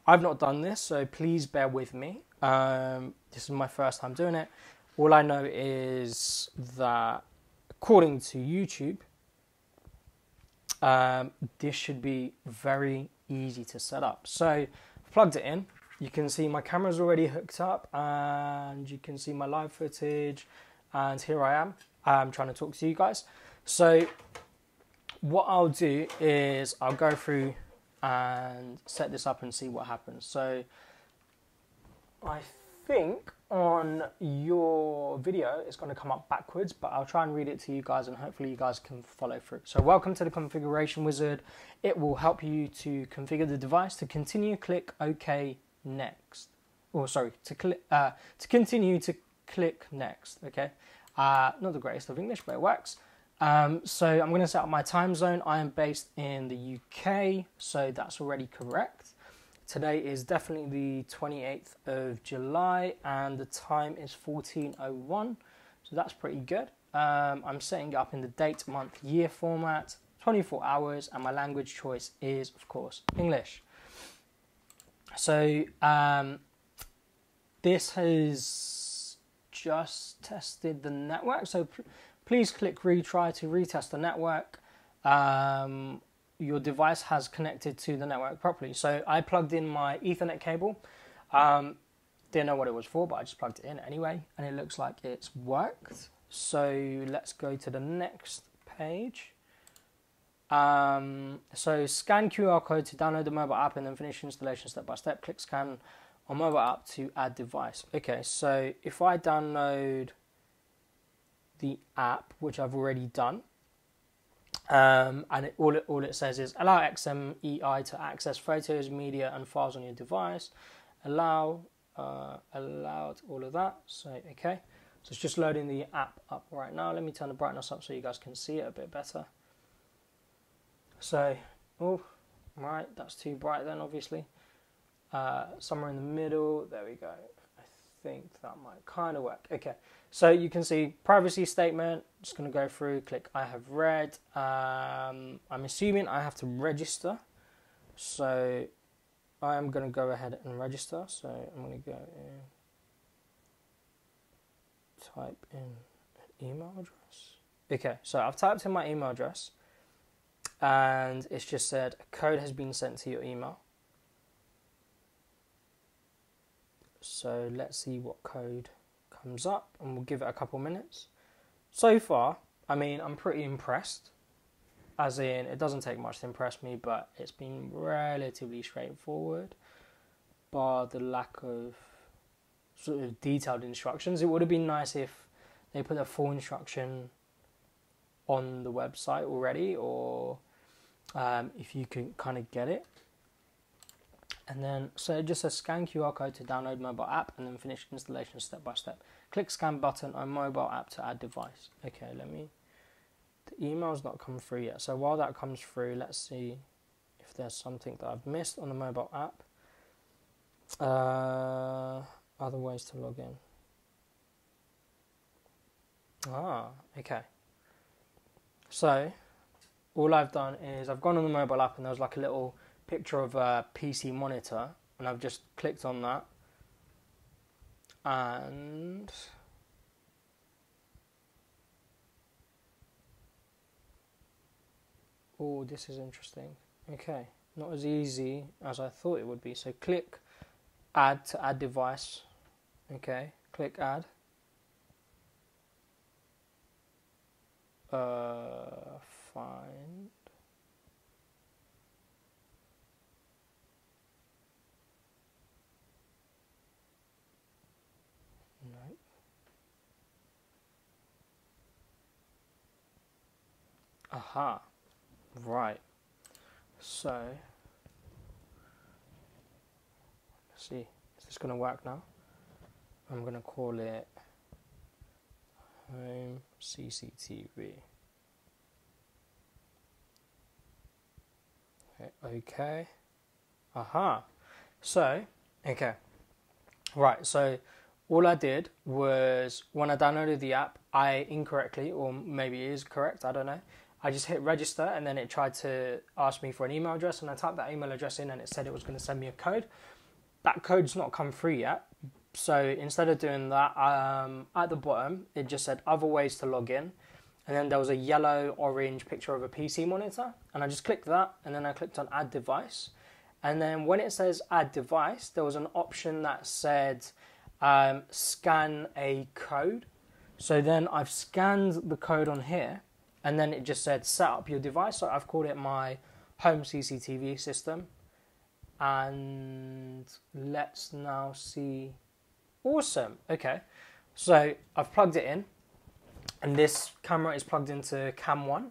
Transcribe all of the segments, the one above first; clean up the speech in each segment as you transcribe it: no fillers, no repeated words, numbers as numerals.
I've not done this, so please bear with me. This is my first time doing it. All I know is that according to YouTube, this should be very easy to set up. So I've plugged it in. You can see my camera's already hooked up, and you can see my live footage, and here I am. I'm trying to talk to you guys. So what I'll do is I'll go through and set this up and see what happens. So I think on your video it's going to come up backwards, but I'll try and read it to you guys and hopefully you guys can follow through. So welcome to the configuration wizard. It will help you to configure the device. To continue, click OK next. Or sorry, to continue to click next. Okay, not the greatest of English, but it works. So I'm going to set up my time zone. I am based in the UK, so that's already correct. Today is definitely the 28th of July, and the time is 14:01, so that's pretty good. I'm setting it up in the date, month, year format, 24 hours, and my language choice is, of course, English. So this has just tested the network, so please click retry to retest the network. Your device has connected to the network properly. So I plugged in my Ethernet cable. Didn't know what it was for, but I just plugged it in anyway, and it looks like it's worked. So let's go to the next page. So scan QR code to download the mobile app and then finish installation step by step. Click scan on mobile app to add device. Okay, so if I download the app, which I've already done, and all it says is allow XMEI to access photos, media, and files on your device. Allowed all of that. So okay, so it's just loading the app up right now. Let me turn the brightness up so you guys can see it a bit better. So, oh, right, that's too bright then, obviously. Somewhere in the middle, there we go. I think that might kind of work. Okay, so you can see privacy statement. Just going to go through, click I have read. I'm assuming I have to register. So I am going to go ahead and register. So I'm going to go in, type in an email address. Okay, so I've typed in my email address, and it's just said a code has been sent to your email. So let's see what code comes up, and we'll give it a couple minutes. So far, I mean, I'm pretty impressed. As in, it doesn't take much to impress me, but it's been relatively straightforward, bar the lack of sort of detailed instructions. It would have been nice if they put a full instruction on the website already, or if you can kind of get it. And then, so it just says scan QR code to download mobile app and then finish installation step by step. Click scan button on mobile app to add device. Okay, the email's not come through yet. So while that comes through, let's see if there's something that I've missed on the mobile app. Other ways to log in. Okay. So all I've done is I've gone on the mobile app and there's like a little picture of a PC monitor, and I've just clicked on that, and oh, this is interesting. Okay, not as easy as I thought it would be. So click add to add device. Okay, click add. Find. No. Aha. Right. So, let's see. Is this going to work now? I'm going to call it Home CCTV. Okay. Aha. So, okay. Right, so all I did was when I downloaded the app, I incorrectly, or maybe it is correct, I don't know, I just hit register, and then it tried to ask me for an email address, and I typed that email address in, and it said it was going to send me a code. That code's not come through yet. So instead of doing that, at the bottom, it just said other ways to log in. And then there was a yellow-orange picture of a PC monitor. And I just clicked that, and then I clicked on add device. And then when it says add device, there was an option that said scan a code. So then I've scanned the code on here, and then it just said set up your device. So I've called it my home CCTV system. And let's now see. Awesome. Okay, so I've plugged it in, and this camera is plugged into cam 1,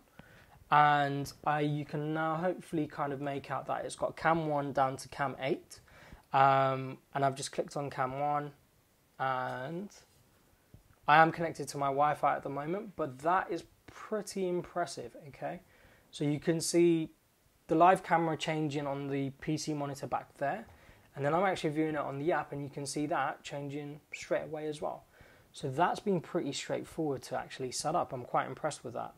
and you can now hopefully kind of make out that it's got cam 1 down to cam 8, and I've just clicked on cam 1, and I am connected to my Wi-Fi at the moment, but that is pretty impressive. Okay, so you can see the live camera changing on the PC monitor back there. And then I'm actually viewing it on the app, and you can see that changing straight away as well. So that's been pretty straightforward to actually set up. I'm quite impressed with that.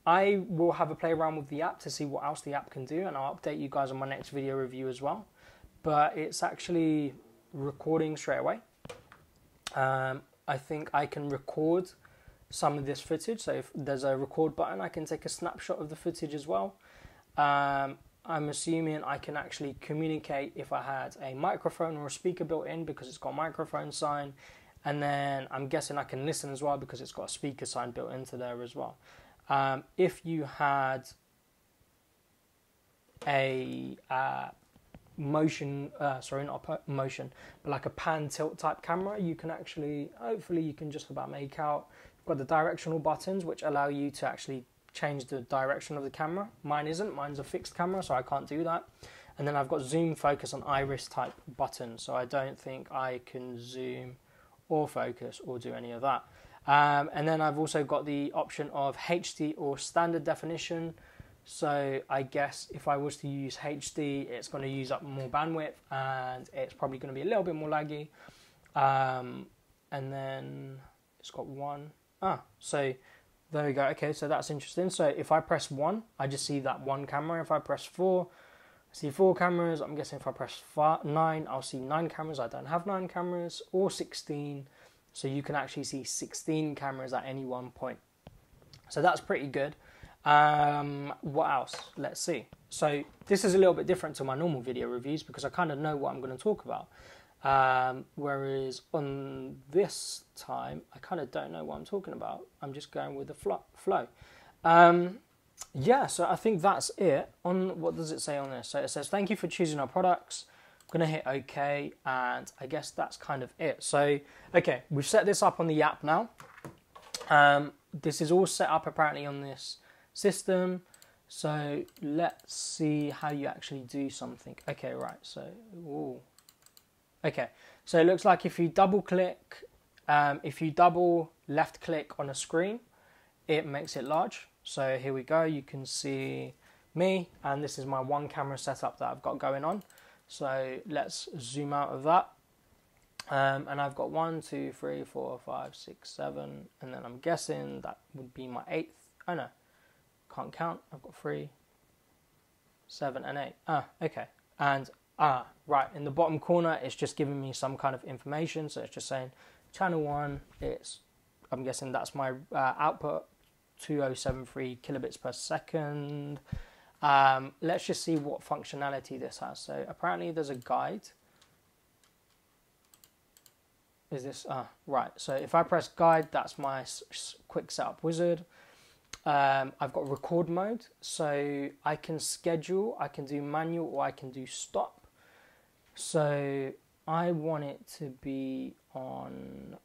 I will have a play around with the app to see what else the app can do, and I'll update you guys on my next video review as well. But it's actually recording straight away. I think I can record some of this footage. So if there's a record button, I can take a snapshot of the footage as well. I'm assuming I can actually communicate if I had a microphone or a speaker built in, because it's got a microphone sign. And then I'm guessing I can listen as well, because it's got a speaker sign built into there as well. If you had a motion, not motion, but like a pan tilt type camera, you can actually, hopefully you can just about make out. You've got the directional buttons, which allow you to actually change the direction of the camera. Mine isn't. Mine's a fixed camera, so I can't do that. And then I've got zoom, focus, and iris type buttons, so I don't think I can zoom or focus or do any of that. And then I've also got the option of HD or standard definition. So I guess if I was to use HD, it's going to use up more bandwidth, and it's probably going to be a little bit more laggy. And then it's got one. So there we go. Okay, so that's interesting. So if I press 1, I just see that one camera. If I press 4, I see 4 cameras. I'm guessing if I press 9, I'll see 9 cameras. I don't have 9 cameras, or 16. So you can actually see 16 cameras at any one point. So that's pretty good. What else? Let's see. So this is a little bit different to my normal video reviews, because I kind of know what I'm going to talk about. Whereas on this time, I kind of don't know what I'm talking about. I'm just going with the flow. Yeah, so I think that's it. What does it say on this? So it says, thank you for choosing our products. I'm going to hit OK, and I guess that's kind of it. So, okay, we've set this up on the app now. This is all set up apparently on this system. So let's see how you actually do something. Okay, right, so, ooh. Okay, so it looks like if you double click, if you double left click on a screen, it makes it large. So here we go, you can see me, and this is my one camera setup that I've got going on. So let's zoom out of that. And I've got 1, 2, 3, 4, 5, 6, 7, and then I'm guessing that would be my 8th. Oh no, can't count. I've got 3, 7, and 8. Okay. And right, in the bottom corner, it's just giving me some kind of information. So it's just saying channel 1. I'm guessing that's my output, 2073 kilobits per second. Let's just see what functionality this has. So apparently there's a guide. Is this, right, so if I press guide, that's my quick setup wizard. I've got record mode, so I can schedule, I can do manual, or I can do stop. So I want it to be on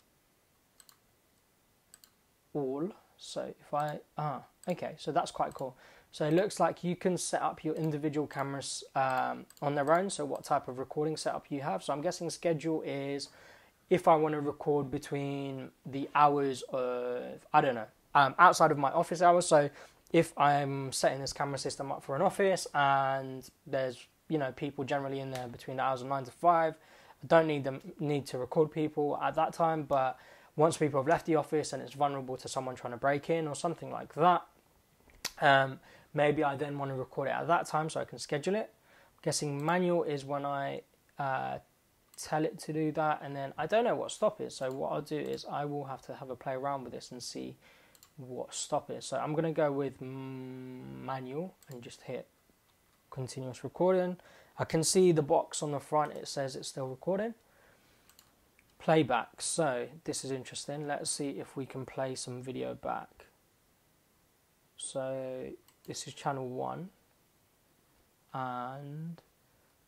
all. So if I, okay, so that's quite cool. So it looks like you can set up your individual cameras on their own, so what type of recording setup you have. So I'm guessing schedule is if I want to record between the hours of, I don't know, outside of my office hours. So if I'm setting this camera system up for an office and there's, you know, people generally in there between the hours of 9 to 5, I don't need to record people at that time, but once people have left the office and it's vulnerable to someone trying to break in or something like that, Maybe I then want to record it at that time so I can schedule it. I'm guessing manual is when I tell it to do that, and then I don't know what stop is, so what I'll do is I will have to have a play around with this and see what stop is. So I'm going to go with manual and just hit continuous recording. I can see the box on the front, it says it's still recording. Playback, so this is interesting. Let's see if we can play some video back. So this is channel 1 and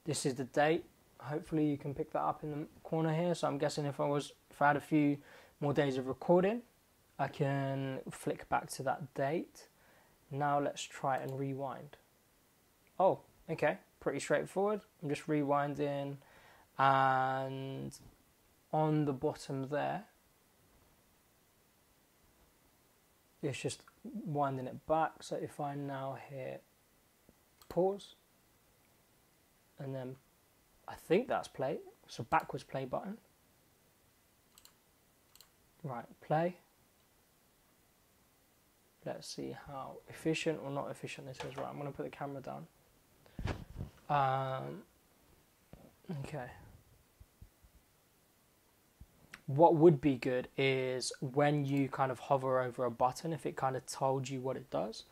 this is the date. Hopefully you can pick that up in the corner here. So I'm guessing if I had a few more days of recording, I can flick back to that date. Now let's try and rewind. Oh, okay, pretty straightforward. I'm just rewinding, and on the bottom there, it's just winding it back. So if I now hit pause, and then I think that's play, so backwards play button. Right, play. Let's see how efficient or not efficient this is. Right, I'm going to put the camera down. Okay. What would be good is when you kind of hover over a button, if it kind of told you what it does.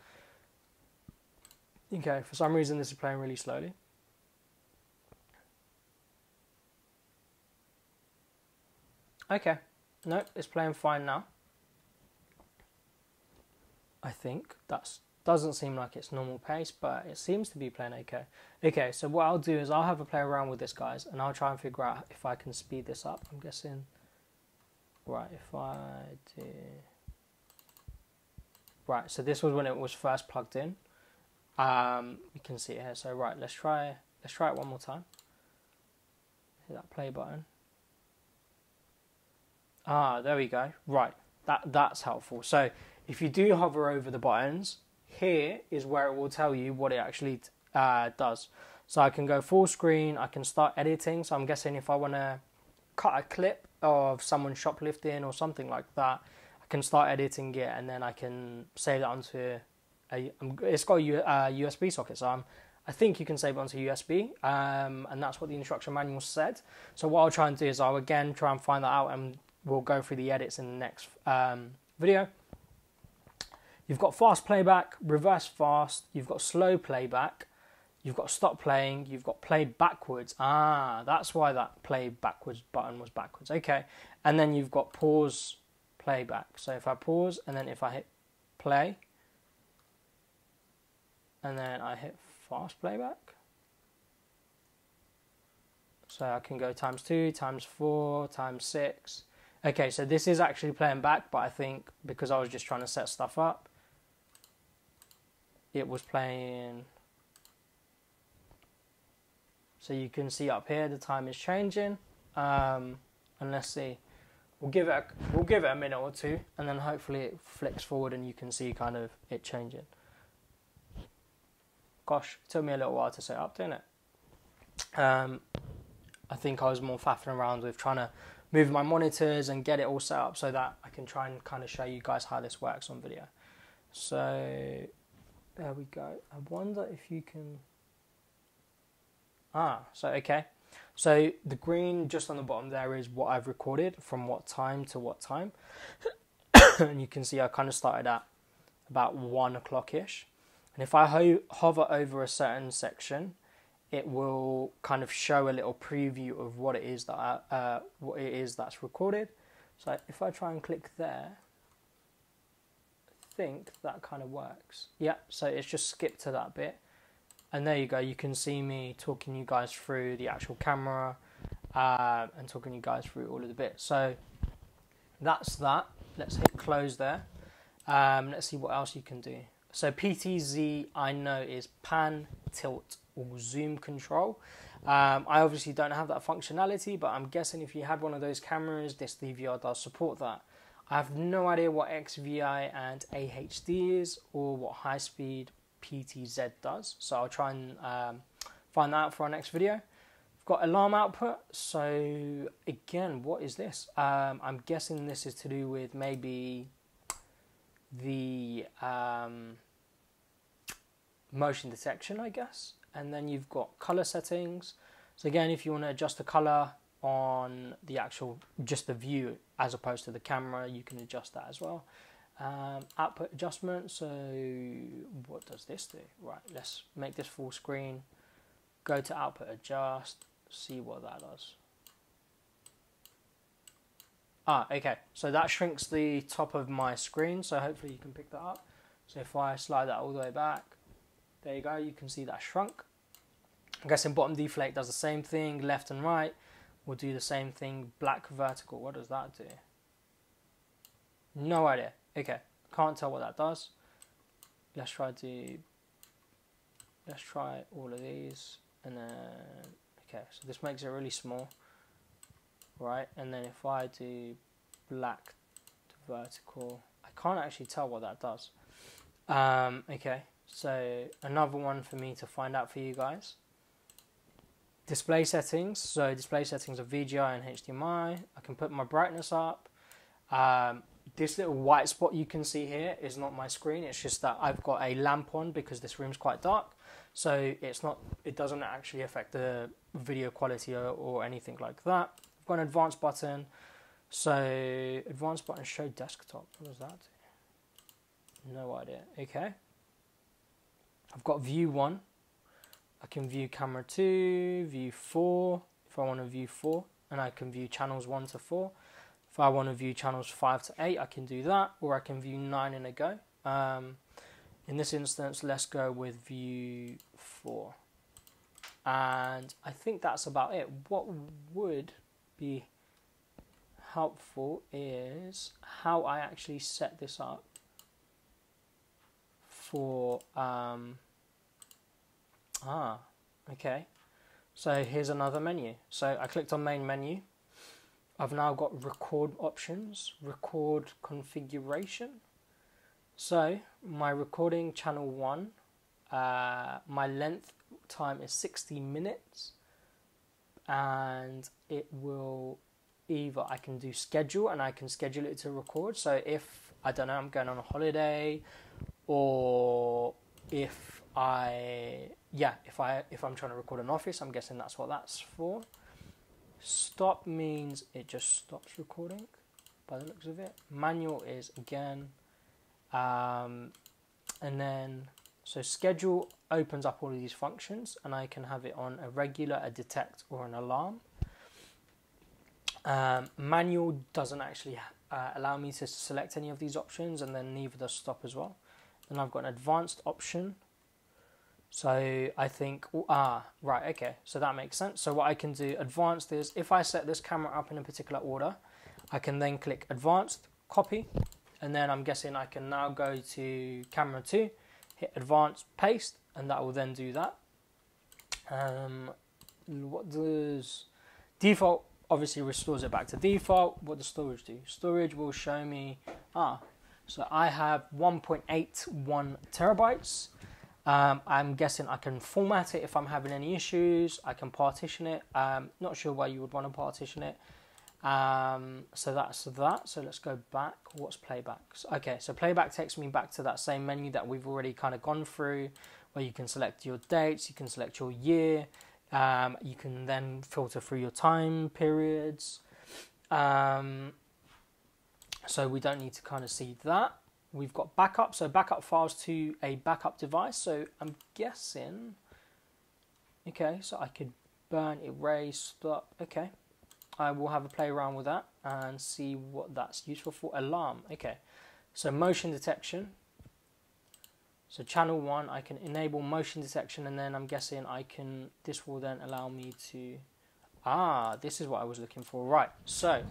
Okay, for some reason this is playing really slowly. Okay, no, it's playing fine now. I think that doesn't seem like it's normal pace, but it seems to be playing okay. Okay, so what I'll do is I'll have a play around with this, guys, and I'll try and figure out if I can speed this up. I'm guessing, right, if I do... Right, so this was when it was first plugged in. You can see it here. So right, let's try it one more time. Hit that play button. Ah, there we go. Right, that's helpful. So if you do hover over the buttons, here is where it will tell you what it actually does. So I can go full screen, I can start editing. So I'm guessing if I want to cut a clip of someone shoplifting or something like that, I can start editing it, and then I can save it onto it's got a USB socket, so I think you can save it onto USB, and that's what the instruction manual said. So what I'll try and do is I'll again try and find that out, and we'll go through the edits in the next video. You've got fast playback, reverse fast, you've got slow playback, you've got stop playing, you've got play backwards. Ah, that's why that play backwards button was backwards. Okay, and then you've got pause playback. So if I pause and then if I hit play and then I hit fast playback, so I can go ×2, ×4, ×6. Okay, so this is actually playing back, but I think because I was just trying to set stuff up, it was playing. So you can see up here the time is changing, and let's see. We'll give it a minute or two, and then hopefully it flicks forward and you can see kind of it changing. Gosh, it took me a little while to set up, didn't it? I think I was more faffing around with trying to move my monitors and get it all set up so that I can try and kind of show you guys how this works on video. So there we go. I wonder if you can... so okay. So the green just on the bottom there is what I've recorded from what time to what time. And you can see I kind of started at about 1 o'clock-ish. And if I hover over a certain section, it will kind of show a little preview of what it is that that's recorded. So if I try and click there, I think that kind of works. Yeah, so it's just skipped to that bit. And there you go, you can see me talking you guys through the actual camera and talking you guys through all of the bits. So that's that. Let's hit close there. Let's see what else you can do. So PTZ I know is pan, tilt or zoom control. I obviously don't have that functionality, but I'm guessing if you had one of those cameras, this DVR does support that. I have no idea what XVI and AHD is or what high speed PTZ does, so I'll try and find that out for our next video. I've got alarm output, so again, what is this? I'm guessing this is to do with maybe the motion detection, I guess. And then you've got color settings. So again, if you want to adjust the color on the actual, just the view as opposed to the camera, you can adjust that as well. Output adjustment, so what does this do? Right, let's make this full screen, go to output adjust, see what that does. Okay, so that shrinks the top of my screen, so hopefully you can pick that up. So if I slide that all the way back, there you go, you can see that shrunk. I'm guessing bottom deflate does the same thing, left and right will do the same thing. Black vertical, what does that do? No idea. Okay, can't tell what that does. Let's try all of these, and then okay, so this makes it really small, right? And then if I do black to vertical, I can't actually tell what that does. Okay, so another one for me to find out for you guys. Display settings. So display settings are VGI and HDMI. I can put my brightness up. This little white spot you can see here is not my screen. It's just that I've got a lamp on because this room's quite dark. So it doesn't actually affect the video quality or anything like that. I've got an advanced button. So advanced button, show desktop. What does that do? No idea. Okay. I've got view 1. I can view camera 2, view 4, if I want to view 4. And I can view channels 1 to 4. If I want to view channels 5 to 8, I can do that, or I can view 9 in a go. In this instance, let's go with view 4. And I think that's about it. What would be helpful is how I actually set this up for... okay. So here's another menu. So I clicked on main menu. I've now got record options, record configuration. So my recording channel 1, my length time is 60 minutes, and it will either, I can do schedule and I can schedule it to record. So if, I don't know, I'm going on a holiday, or if I'm trying to record an office, I'm guessing that's what that's for. Stop means it just stops recording by the looks of it. Manual is again, and then so schedule opens up all of these functions, and I can have it on a regular, a detect, or an alarm. Manual doesn't actually allow me to select any of these options, and then neither does stop as well. Then I've got an advanced option. So I think, right, okay, so that makes sense. So what I can do, advanced, is if I set this camera up in a particular order, I can then click advanced, copy, and then I'm guessing I can now go to camera 2, hit advanced, paste, and that will then do that. What does default? Obviously restores it back to default. What does storage do? Storage will show me, so I have 1.81 terabytes. I'm guessing I can format it if I'm having any issues. I can partition it. Not sure why you would want to partition it. So that's that. So let's go back. What's playback? Okay, so playback takes me back to that same menu that we've already kind of gone through, where you can select your dates, you can select your year, you can then filter through your time periods. So we don't need to kind of see that. We've got backup, so backup files to a backup device. So I'm guessing, okay, so I could burn, erase, stop. Okay, I will have a play around with that and see what that's useful for. Alarm, okay, so motion detection. So channel 1, I can enable motion detection, and then I'm guessing this will then allow me to, this is what I was looking for. Right, so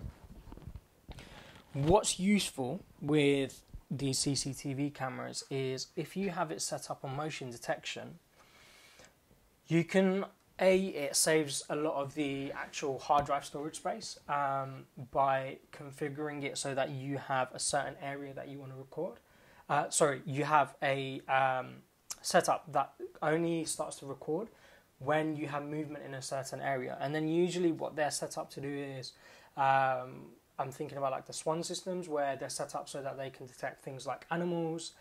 what's useful with these CCTV cameras is if you have it set up on motion detection, you can, it saves a lot of the actual hard drive storage space by configuring it so that you have a certain area that you want to record. You have a setup that only starts to record when you have movement in a certain area. And then usually what they're set up to do is, I'm thinking about like the Swan systems, where they're set up so that they can detect things like animals,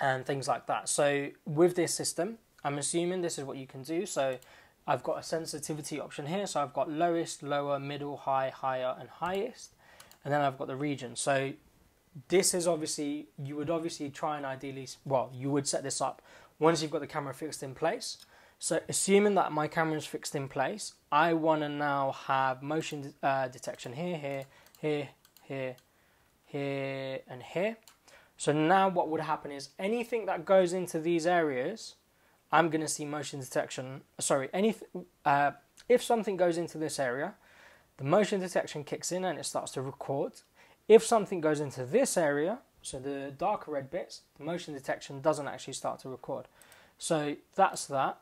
and things like that. So with this system, I'm assuming this is what you can do. So I've got a sensitivity option here. So I've got lowest, lower, middle, high, higher, and highest. And then I've got the region. So this is obviously, you would obviously try and ideally, well, you would set this up once you've got the camera fixed in place. So assuming that my camera is fixed in place, I want to now have motion detection here, and here. So now what would happen is anything that goes into these areas, I'm going to see motion detection. Sorry, if something goes into this area, the motion detection kicks in and it starts to record. If something goes into this area, so the darker red bits, the motion detection doesn't actually start to record. So that's that.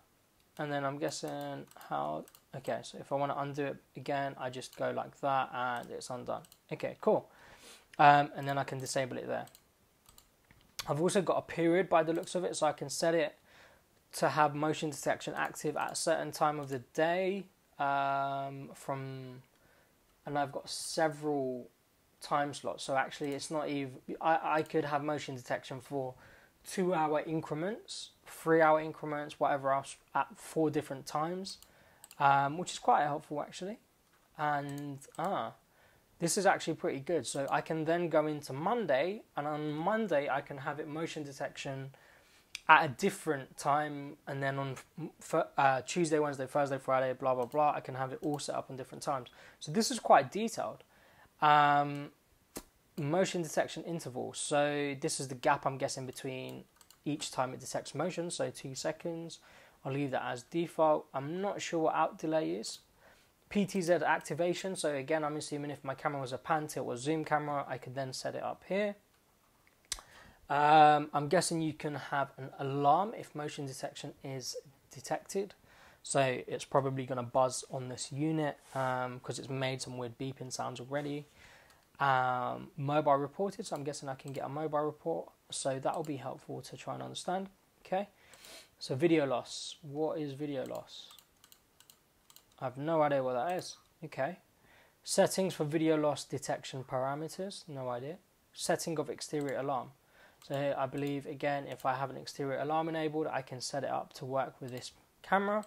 And then I'm guessing how, okay, so if I want to undo it again, I just go like that and it's undone. Okay, cool. And then I can disable it there. I've also got a period by the looks of it, so I can set it to have motion detection active at a certain time of the day and I've got several time slots. So actually it's not even, I could have motion detection for 2-hour increments, 3-hour increments, whatever else, at 4 different times, which is quite helpful actually. And this is actually pretty good. So I can then go into Monday, and on Monday I can have it motion detection at a different time, and then on Tuesday, Wednesday, Thursday, Friday, blah blah blah, I can have it all set up on different times. So this is quite detailed. Motion detection interval. So this is the gap, I'm guessing, between each time it detects motion. So 2 seconds. I'll leave that as default. I'm not sure what out delay is. Ptz activation. So again, I'm assuming if my camera was a pan, tilt, or zoom camera, I could then set it up here. I'm guessing you can have an alarm if motion detection is detected. So it's probably going to buzz on this unit because it's made some weird beeping sounds already. Mobile reported, so I'm guessing I can get a mobile report. So that will be helpful to try and understand. Okay, so video loss. What is video loss? I have no idea what that is. Okay, settings for video loss detection parameters. No idea. Setting of exterior alarm. So here I believe, again, if I have an exterior alarm enabled, I can set it up to work with this camera.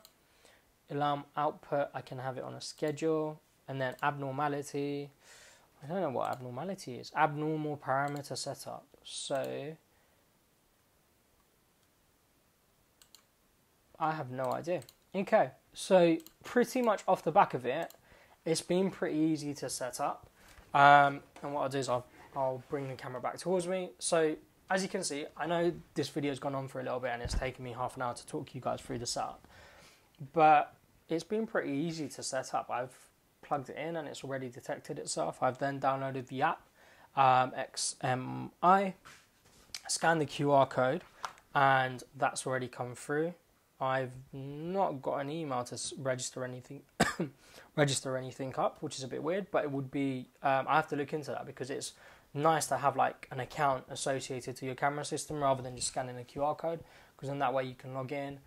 Alarm output, I can have it on a schedule. And then abnormality, I don't know what abnormality is. Abnormal parameter setup. So I have no idea. Okay, so pretty much off the back of it, it's been pretty easy to set up. And what I'll do is I'll bring the camera back towards me. So as you can see, I know this video's gone on for a little bit and it's taken me half an hour to talk you guys through the setup. But it's been pretty easy to set up. I've plugged it in and it's already detected itself. I've then downloaded the app, XMI, scanned the QR code, and that's already come through. I've not got an email to register anything up, which is a bit weird, but it would be, I have to look into that because it's nice to have like an account associated to your camera system rather than just scanning a QR code, because then that way you can log in.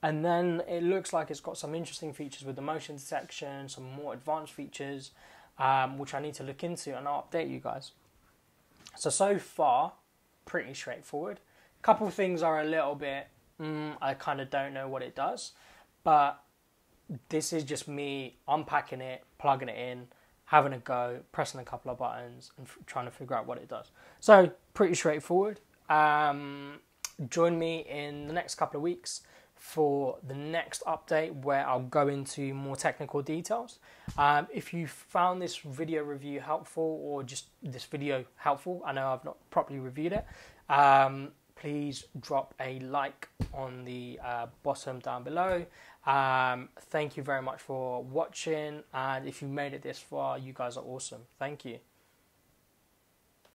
And then it looks like it's got some interesting features with the motion detection, some more advanced features, which I need to look into, and I'll update you guys. So far, pretty straightforward. A couple of things are a little bit, I kind of don't know what it does, but this is just me unpacking it, plugging it in, having a go, pressing a couple of buttons, and trying to figure out what it does. So pretty straightforward. Join me in the next couple of weeks for the next update where I'll go into more technical details. If you found this video review helpful, or just this video helpful, I know I've not properly reviewed it, please drop a like on the bottom down below. Thank you very much for watching, and if you made it this far, you guys are awesome. Thank you.